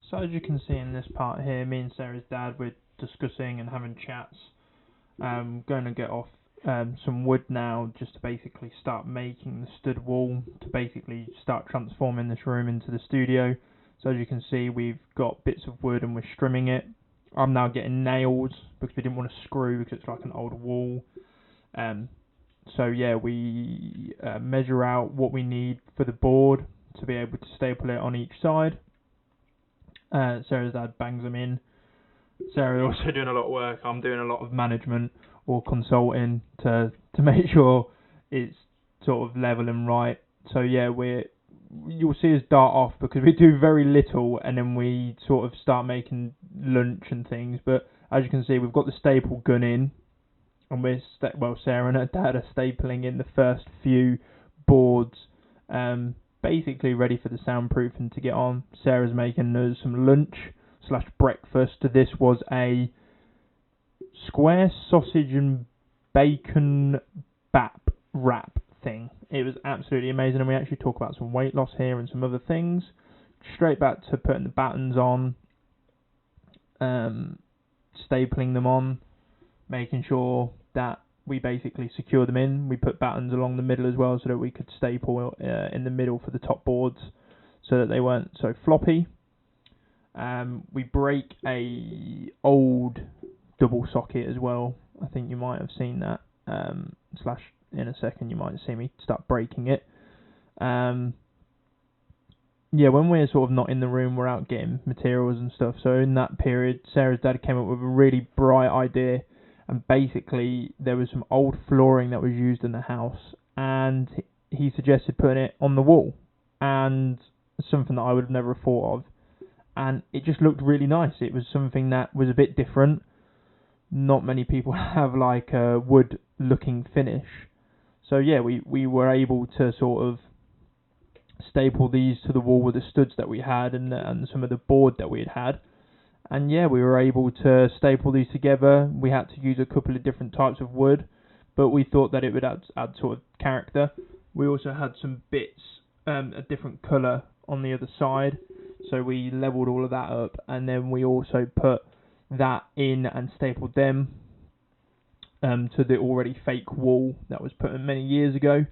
So as you can see in this part here, me and Sarah's dad, we're discussing and having chats. Going to get off some wood now just to basically start making the stud wall to basically start transforming this room into the studio. So as you can see, we've got bits of wood and we're strimming it. I'm now getting nails because we didn't want to screw because it's like an old wall. So yeah, we measure out what we need for the board to be able to staple it on each side. Sarah's dad bangs them in. Sarah's also doing a lot of work. I'm doing a lot of management or consulting to make sure it's sort of level and right. So yeah, you'll see us dart off because we do very little and then we sort of start making lunch and things. But as you can see, we've got the staple gun in, and Sarah and her dad are stapling in the first few boards. Basically ready for the soundproofing to get on. Sarah's making us some lunch / breakfast. This was a square sausage and bacon wrap thing. It was absolutely amazing, and we actually talk about some weight loss here and some other things. Straight back to putting the battens on, stapling them on, making sure that we basically secure them in. We put battens along the middle as well so that we could staple in the middle for the top boards so that they weren't so floppy. We break a old double socket as well. I think you might have seen that. / in a second you might see me start breaking it. When we're sort of not in the room, we're out getting materials and stuff. So in that period, Sarah's dad came up with a really bright idea. And basically, there was some old flooring that was used in the house, and he suggested putting it on the wall, and something that I would have never thought of. And it just looked really nice. It was something that was a bit different. Not many people have like a wood-looking finish. So yeah, we were able to sort of staple these to the wall with the studs that we had and some of the board that we had. And yeah, we were able to staple these together. We had to use a couple of different types of wood, but we thought that it would add sort of character. We also had some bits, a different colour on the other side, so we levelled all of that up, and then we also put that in and stapled them to the already fake wall that was put in many years ago.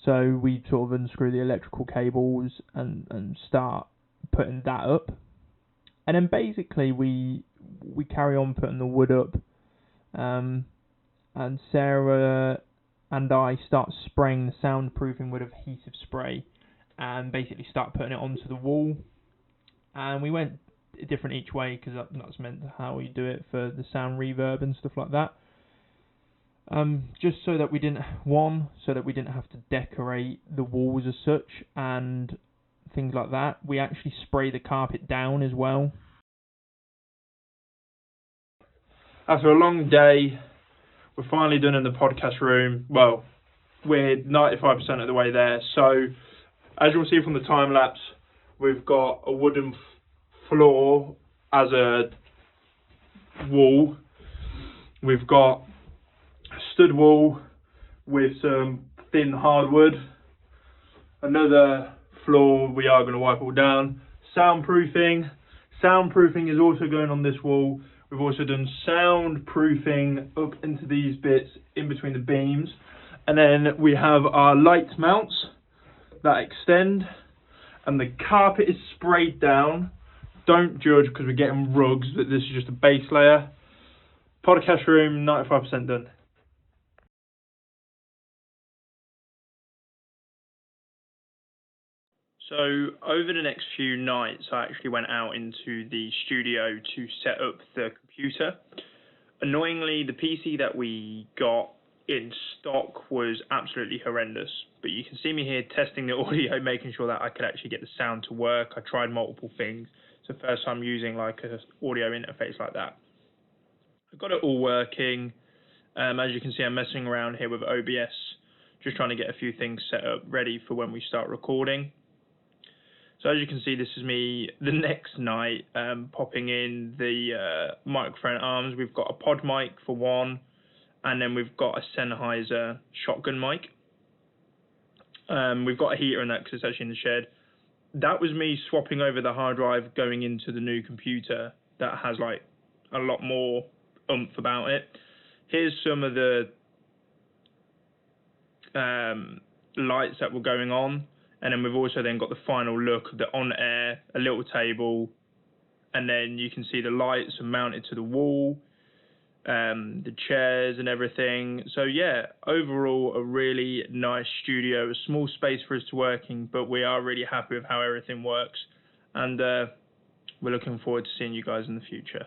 So we sort of unscrew the electrical cables and start putting that up. And then basically we carry on putting the wood up, and Sarah and I start spraying the soundproofing with adhesive spray, and basically start putting it onto the wall. And we went different each way because that's meant how we do it for the sound reverb and stuff like that. Just so that we didn't have to decorate the walls as such and things like that. We actually spray the carpet down as well. After a long day, we're finally done in the podcast room. Well, we're 95% of the way there. So, as you'll see from the time lapse, we've got a wooden floor as a wall. We've got a stud wall with some thin hardwood. Another floor we are going to wipe all down. Soundproofing. Soundproofing is also going on this wall. We've also done soundproofing up into these bits in between the beams. And then we have our light mounts that extend. And the carpet is sprayed down. Don't judge because we're getting rugs, but this is just a base layer. Podcast room, 95% done. So over the next few nights, I actually went out into the studio to set up the computer. Annoyingly, the PC that we got in stock was absolutely horrendous. But you can see me here testing the audio, making sure that I could actually get the sound to work. I tried multiple things. It's the first time using like an audio interface like that. I've got it all working. As you can see, I'm messing around here with OBS, just trying to get a few things set up ready for when we start recording. So as you can see, this is me the next night popping in the microphone arms. We've got a pod mic for one, and then we've got a Sennheiser shotgun mic. We've got a heater in that because it's actually in the shed. that was me swapping over the hard drive going into the new computer that has like a lot more oomph about it. Here's some of the lights that were going on, and then we've also then got the final look of the on air, a little table, and then you can see the lights are mounted to the wall, the chairs and everything. So yeah, overall a really nice studio, a small space for us to work in, but we are really happy with how everything works, and we're looking forward to seeing you guys in the future.